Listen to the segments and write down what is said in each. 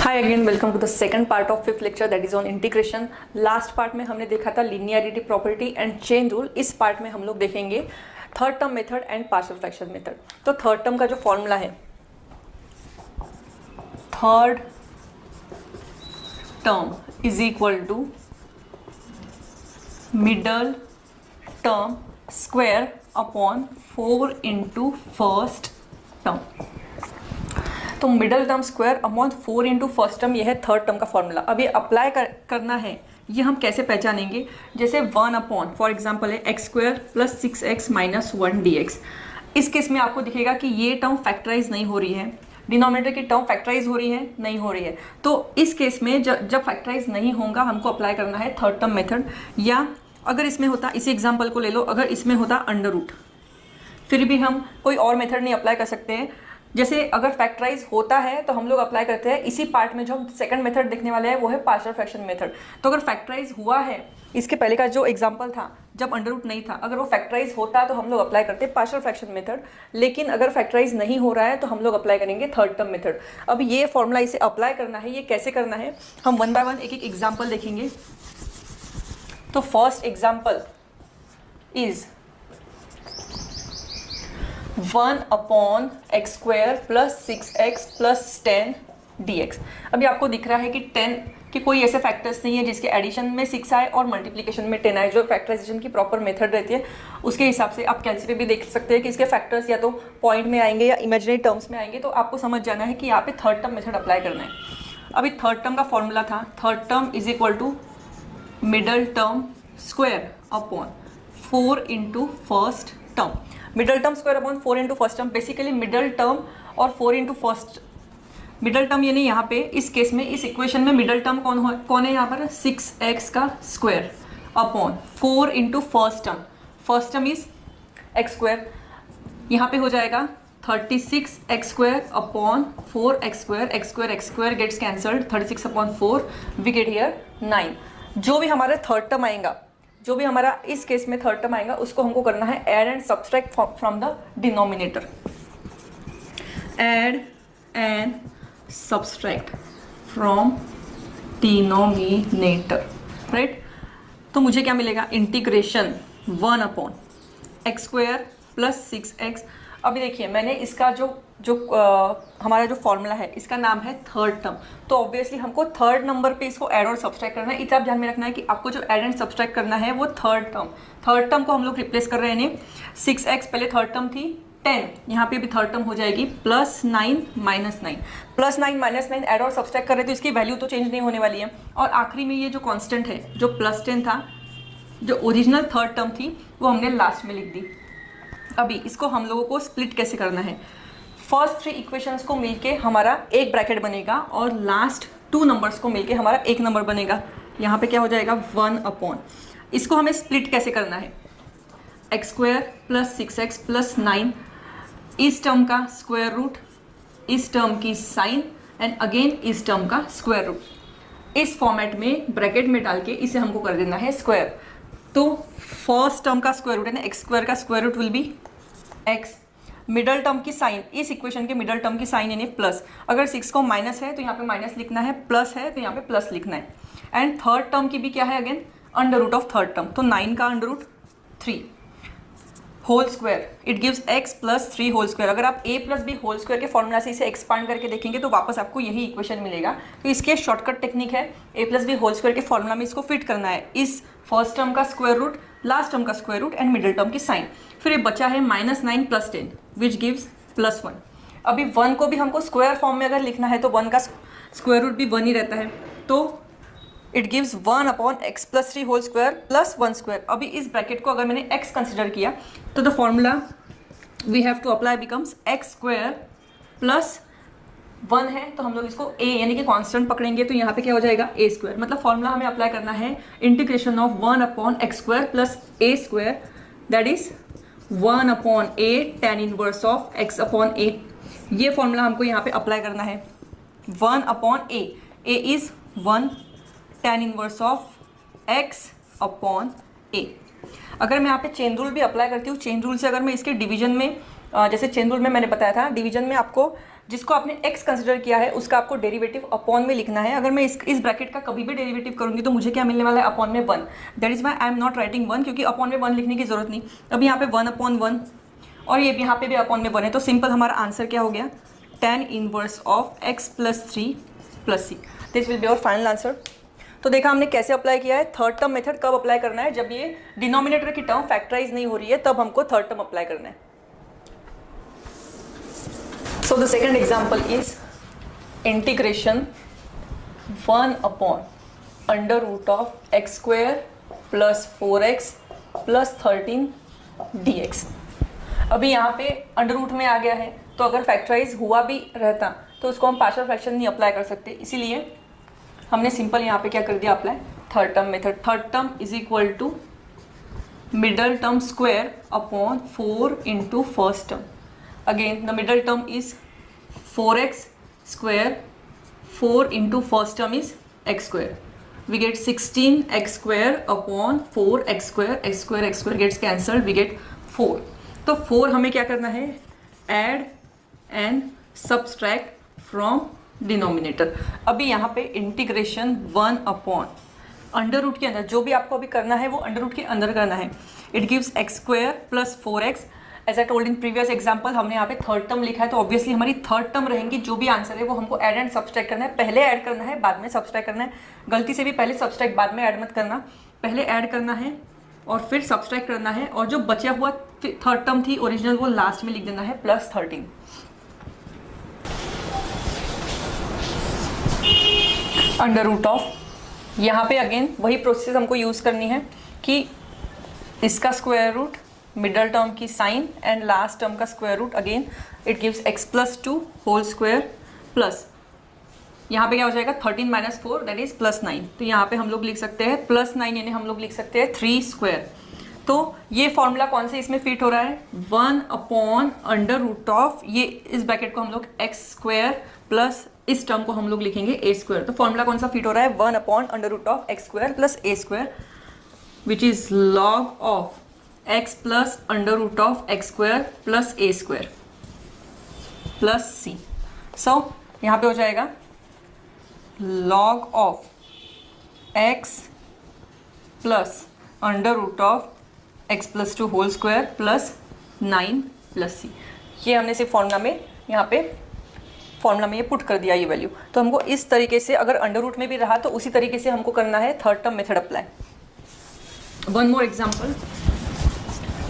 Hi again, welcome to the second part of fifth lecture that is on integration. Last part में हमने देखा था linearity property and chain rule. इस part में हम लोग देखेंगे third term method and partial fraction method. तो थर्ड टर्म का जो फॉर्मूला है, third term is equal to middle term square upon 4 into first term. तो middle term square upon 4 into first term, यह है थर्ड टर्म का formula. अब ये अप्लाई करना है, ये हम कैसे पहचानेंगे? जैसे 1 अपॉन फॉर एग्जांपल है x square plus 6x minus 1 dx। इस केस में आपको दिखेगा कि ये टर्म फैक्टराइज नहीं हो रही है, डिनोमिनेटर की टर्म फैक्टराइज हो रही है, नहीं हो रही है। तो इस केस में जब फैक्टराइज नहीं होगा हमको अप्लाई करना है थर्ड टर्म मेथड। या अगर इसमें होता, इसी एग्जाम्पल को ले लो, अगर इसमें होता अंडर रूट, फिर भी हम कोई और मेथड नहीं अप्लाई कर सकते हैं। जैसे अगर फैक्टराइज होता है तो हम लोग अप्लाई करते हैं इसी पार्ट में जो हम सेकंड मेथड देखने वाले हैं, वो है पार्शियल फ्रैक्शन मेथड। तो अगर फैक्टराइज हुआ है, इसके पहले का जो एग्जांपल था जब अंडर रूट नहीं था, अगर वो फैक्टराइज होता तो हम लोग अप्लाई करते हैं पार्शियल फ्रैक्शन मेथड। लेकिन अगर फैक्टराइज नहीं हो रहा है तो हम लोग अप्लाई करेंगे थर्ड टर्म मेथड। अब ये फॉर्मूला इसे अप्लाई करना है, ये कैसे करना है हम वन बाय वन एक एक एग्जाम्पल देखेंगे। तो first example is 1 upon x square plus 6x plus 10 dx। अभी आपको दिख रहा है कि 10 के कोई ऐसे फैक्टर्स नहीं है जिसके एडिशन में 6 आए और मल्टीप्लिकेशन में 10 आए, जो फैक्टराइजेशन की प्रॉपर मेथड रहती है। उसके हिसाब से आप कैलसी पे भी देख सकते हैं कि इसके फैक्टर्स या तो पॉइंट में आएंगे या इमेजिनरी टर्म्स में आएंगे। तो आपको समझ जाना है कि यहाँ पे थर्ड टर्म मेथड अप्लाई करना है। अभी थर्ड टर्म का फॉर्मूला था, third term is equal to middle term square upon 4 into first term. Middle term square upon 4 into first term, basically middle term और 4 इंटू फर्स्ट। मिडल टर्म यानी यहाँ पे इस केस में, इस इक्वेशन में मिडल टर्म कौन है यहाँ पर? 6x का square upon 4 into first term. First term is x square, यहाँ पे हो जाएगा 36x square upon 4x square. X square x square gets cancelled, 36 upon 4 we get here 9। जो भी हमारा थर्ड टर्म आएगा, जो भी हमारा इस केस में थर्ड टर्म आएगा, उसको हमको करना है add and subtract from the denominator. Add and subtract from denominator, right. तो मुझे क्या मिलेगा? Integration 1 upon x square plus 6x। अभी देखिए, मैंने इसका हमारा जो फॉर्मूला है, इसका नाम है थर्ड टर्म। तो ऑब्वियसली हमको थर्ड नंबर पे इसको ऐड और सब्सट्रैक्ट करना है। इतना ध्यान में रखना है कि आपको जो ऐड एंड सब्सट्रैक्ट करना है वो थर्ड टर्म को हम लोग रिप्लेस कर रहे हैं। 6x पहले थर्ड टर्म थी, 10 यहाँ पे भी थर्ड टर्म हो जाएगी, plus 9 minus 9, plus 9 minus 9 add और सब्सट्रैक्ट कर रहे हैं तो इसकी वैल्यू तो चेंज नहीं होने वाली है। और आखिरी में ये जो कॉन्स्टेंट है, जो प्लस 10 था, जो ओरिजिनल थर्ड टर्म थी, वो हमने लास्ट में लिख दी। अभी इसको हम लोगों को स्प्लिट कैसे करना है? फर्स्ट 3 इक्वेशंस को मिलके हमारा एक ब्रैकेट बनेगा और लास्ट 2 नंबर्स को मिलके हमारा एक नंबर बनेगा। यहाँ पे क्या हो जाएगा? 1 अपॉन। इसको हमें स्प्लिट कैसे करना है? X square plus 6x plus 9, इस टर्म का स्क्वायर रूट, इस टर्म की साइन, एंड अगेन इस टर्म का स्क्वायर रूट। इस फॉर्मेट में ब्रैकेट में डाल के इसे हमको कर देना है स्क्वायर। तो फर्स्ट टर्म का स्क्वायर रूट है ना, एक्स स्क्वायर का square root will be x. Middle term की साइन, इस इक्वेशन के मिडल टर्म की साइन यानी प्लस। अगर 6 को माइनस है तो यहाँ पे माइनस लिखना है, प्लस है तो यहाँ पे प्लस लिखना है। एंड थर्ड टर्म की भी क्या है? Again under root of third term. तो 9 का under root 3 whole square, it gives x plus 3 whole square. अगर आप a plus b whole square के फॉर्मूला से इसे एक्सपांड करके देखेंगे तो वापस आपको यही इक्वेशन मिलेगा। तो इसके शॉर्टकट टेक्निक है, a plus b whole square के फॉर्मूला में इसको फिट करना है, इस फर्स्ट टर्म का स्क्वायर रूट, लास्ट टर्म का square root and middle term की साइन। फिर ये बचा है -9 प्लस 10 विच गिव्स प्लस 1। अभी 1 को भी हमको स्क्वायर फॉर्म में अगर लिखना है तो 1 का स्क्वायर रूट भी 1 ही रहता है। तो it gives 1 upon x plus 3 whole square plus 1 square. अभी इस ब्रैकेट को अगर मैंने x कंसिडर किया तो the formula we have to apply becomes x square plus 1 है तो हम लोग इसको a यानी कि कांस्टेंट पकड़ेंगे तो यहाँ पे क्या हो जाएगा? a square. मतलब फॉर्मूला हमें अप्लाई करना है integration of 1 upon x square plus a square, that is 1 upon a tan inverse of x upon a। ये फॉर्मूला हमको यहाँ पे अप्लाई करना है। 1 upon a is 1 tan inverse of x upon a। अगर मैं यहाँ पे चेन रूल भी अप्लाई करती हूँ, चेन रूल से अगर मैं इसके डिवीजन में, जैसे चेन रूल में मैंने बताया था, डिवीजन में आपको जिसको आपने x कंसिडर किया है उसका आपको डेरिवेटिव अपॉन में लिखना है। अगर मैं इस ब्रैकेट का कभी भी डेरिवेटिव करूंगी तो मुझे क्या मिलने वाला है, अपॉन में 1। That is why I am not writing 1, क्योंकि अपॉन में 1 लिखने की जरूरत नहीं। अभी यहाँ पे 1/1 और ये यहाँ पे भी अपॉन में 1 है, तो सिंपल हमारा आंसर क्या हो गया, tan inverse of x + 3 + c। This will be our final answer. तो देखा हमने कैसे अप्लाई किया है। थर्ड टर्म मेथड कब अप्लाई करना है, जब ये डिनोमिनेटर की टर्म फैक्टराइज नहीं हो रही है, तब हमको थर्ड टर्म अप्लाई करना है। So the second example is integration 1/√of x² + 4x + 13 dx। अभी यहाँ पे अंडर रूट में आ गया है, तो अगर फैक्टराइज हुआ भी रहता तो उसको हम पार्शियल फ्रैक्शन नहीं अप्लाई कर सकते, इसीलिए हमने सिंपल यहाँ पे क्या कर दिया, apply third term method. Third term is equal to middle term square upon 4 into first term. Again the middle term is 4x², 4 into first term is x²। we get 16x² upon 4x², x² gets cancelled, we get 4। तो 4 हमें क्या करना है, add and subtract from denominator. अभी यहाँ पे integration 1/√, के अंदर जो भी आपको अभी करना है वो अंडर रूट के अंदर करना है। It gives x² + 4x। As I told in previous example, हमने यहाँ पे थर्ड टर्म लिखा है, तो ऑब्वियसली हमारी थर्ड टर्म रहेंगी। जो भी आंसर है वो हमको ऐड एंड सब्सट्रैक्ट करना है। पहले ऐड करना है, बाद में सब्सट्रैक्ट करना है। गलती से भी पहले सब्सट्रैक्ट बाद में ऐड मत करना, पहले ऐड करना है और फिर सब्सट्रैक्ट करना है। और जो बचा हुआ थर्ड टर्म थी ओरिजिनल, वो लास्ट में लिख देना है, +13। √of, यहाँ पे अगेन वही प्रोसेस हमको यूज़ करनी है कि इसका स्क्वायर रूट, मिडल टर्म की साइन एंड लास्ट टर्म का square root. Again it gives x + 2 whole square plus, यहाँ पे क्या हो जाएगा, 13 - 4 दैट इज +9। तो यहाँ पे हम लोग लिख सकते हैं +9, यानी हम लोग लिख सकते हैं 3²। तो ये फॉर्मूला कौन से इसमें फिट हो रहा है, 1/√of, ये इस ब्रैकेट को हम लोग x² प्लस इस टर्म को हम लोग लिखेंगे a²। तो फॉर्मूला कौन सा फिट हो रहा है, 1/√of x² + a², which is log of x + √of x² + a² + c। सो यहाँ पे हो जाएगा log of x + √of x + 2 whole square + 9 + c। ये हमने सिर्फ फॉर्मूला में यहाँ पे ये पुट कर दिया ये वैल्यू। तो हमको इस तरीके से, अगर अंडर रूट में भी रहा तो उसी तरीके से हमको करना है third term method apply. One more example,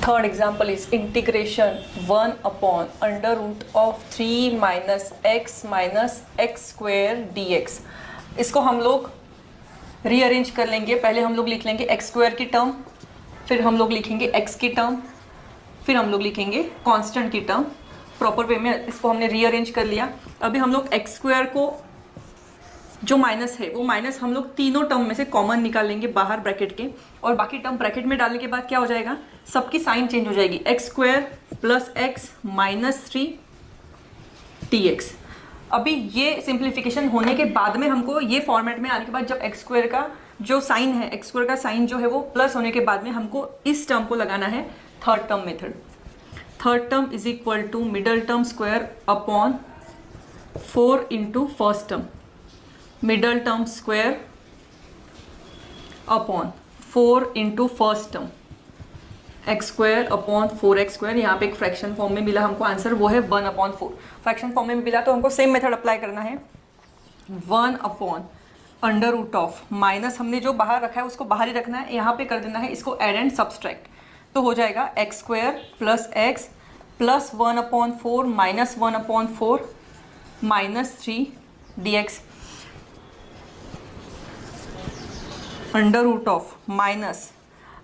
third example is integration 1/√of 3 - x - x² dx। इसको हम लोग रीअरेंज कर लेंगे। पहले हम लोग लिख लेंगे x² की टर्म, फिर हम लोग लिखेंगे x की टर्म, फिर हम लोग लिखेंगे कांस्टेंट की टर्म। प्रॉपर वे में इसको हमने रीअरेंज कर लिया। अभी हम लोग x² को जो माइनस है वो माइनस हम लोग तीनों टर्म में से कॉमन निकालेंगे बाहर ब्रैकेट के, और बाकी टर्म ब्रैकेट में डालने के बाद क्या हो जाएगा, सबकी साइन चेंज हो जाएगी, x² + x - 3 dx। अभी ये सिंप्लीफिकेशन होने के बाद में हमको ये फॉर्मेट में आने के बाद, जब x² का जो साइन है, x² का साइन जो है वो प्लस होने के बाद में हमको इस टर्म को लगाना है third term method. Third term is equal to middle term square upon 4 into first term, middle term square upon 4 into first term, x² upon 4x²। यहाँ पे एक फ्रैक्शन फॉर्म में मिला हमको आंसर, वो है 1/4। फ्रैक्शन फॉर्म में मिला तो हमको सेम मेथड अप्लाई करना है। 1/√of, माइनस हमने जो बाहर रखा है उसको बाहर ही रखना है, यहाँ पे कर देना है इसको ऐड एंड सब्सट्रैक्ट। तो हो जाएगा x² + x + 1/4 - 1/4 - 3 dx। √of minus,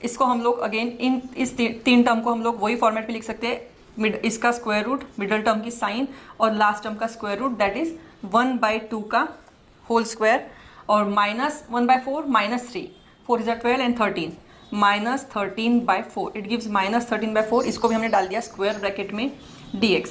इसको हम लोग अगेन इस तीन टर्म को हम लोग वही फॉर्मेट में लिख सकते हैं, इसका स्क्वायर रूट, मिडल टर्म की साइन और लास्ट टर्म का स्क्वायर रूट, दैट इज 1/2 का होल स्क्वायर, और -1/4 - 3, 4 × 12 and 13 -13/4, इट गिव्स -13/4। इसको भी हमने डाल दिया स्क्वायर ब्रैकेट में dx।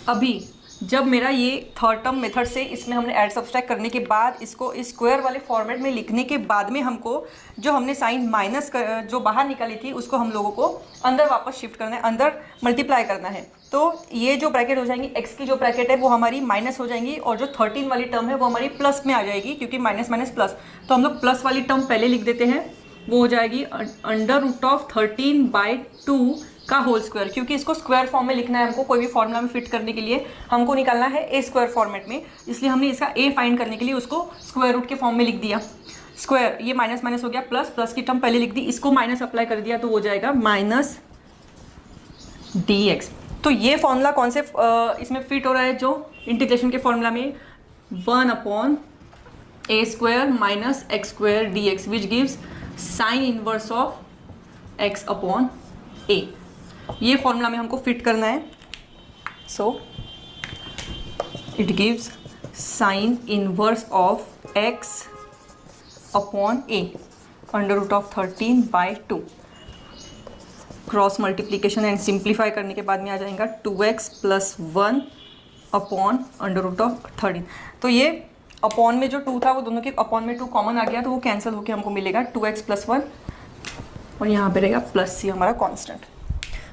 अभी जब मेरा ये थर्ड टर्म मेथड से इसमें हमने ऐड सब्सट्रैक्ट करने के बाद इसको इस स्क्वायर वाले फॉर्मेट में लिखने के बाद में हमको जो हमने साइन माइनस जो बाहर निकाली थी उसको हम लोगों को अंदर वापस शिफ्ट करना है, अंदर मल्टीप्लाई करना है। तो ये जो ब्रैकेट हो जाएंगी, एक्स की जो ब्रैकेट है वो हमारी माइनस हो जाएंगी और जो 13 वाली टर्म है वो हमारी प्लस में आ जाएगी, क्योंकि माइनस माइनस प्लस। तो हम लोग प्लस वाली टर्म पहले लिख देते हैं, वो हो जाएगी √13/2 का होल स्क्वायर, क्योंकि इसको स्क्वायर फॉर्म में लिखना है हमको, कोई भी फॉर्मूला में फिट करने के लिए हमको निकालना है ए स्क्वायर फॉर्मेट में, इसलिए हमने इसका ए फाइंड करने के लिए उसको स्क्वायर रूट के फॉर्म में लिख दिया। स्क्वायर, ये माइनस माइनस हो गया प्लस, प्लस की टर्म पहले लिख दी, इसको माइनस अप्लाई कर दिया तो हो जाएगा माइनस dx। तो ये फॉर्मूला कौन से इसमें फिट हो रहा है, जो इंटीग्रेशन के फॉर्मूला में 1/a² minus x² dx which gives sine inverse of x/a। ये फॉर्मूला में हमको फिट करना है। So it gives sine inverse of x/a √13/2। Cross multiplication and simplify करने के बाद में आ जाएगा 2x + 1 अपॉन √13। तो ये अपॉन में जो 2 था वो दोनों के अपॉन में 2 कॉमन आ गया, तो वो कैंसिल होकर हमको मिलेगा 2x + 1 और यहाँ पे रहेगा प्लस c हमारा कांस्टेंट,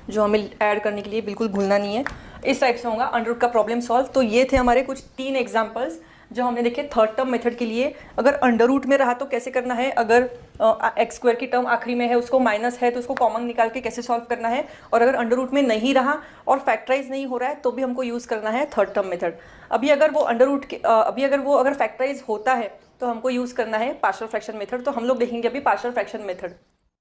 जो हमें ऐड करने के लिए बिल्कुल भूलना नहीं है। इस टाइप से होगा अंडर रूट का प्रॉब्लम सॉल्व। तो ये थे हमारे कुछ 3 एग्जांपल्स जो हमने देखे थर्ड टर्म मेथड के लिए। अगर अंडर रूट में रहा तो कैसे करना है, अगर x² की टर्म आखिरी में है उसको माइनस है तो उसको कॉमन निकाल के कैसे सॉल्व करना है, और अगर अंडर रूट में नहीं रहा और फैक्टराइज नहीं हो रहा है तो भी हमको यूज़ करना है थर्ड टर्म मेथड। अभी अगर वो अंडर रूट के अगर फैक्टराइज होता है तो हमको यूज़ करना है पार्शियल फ्रैक्शन मेथड। तो हम लोग देखेंगे अभी पार्शियल फ्रैक्शन मेथड।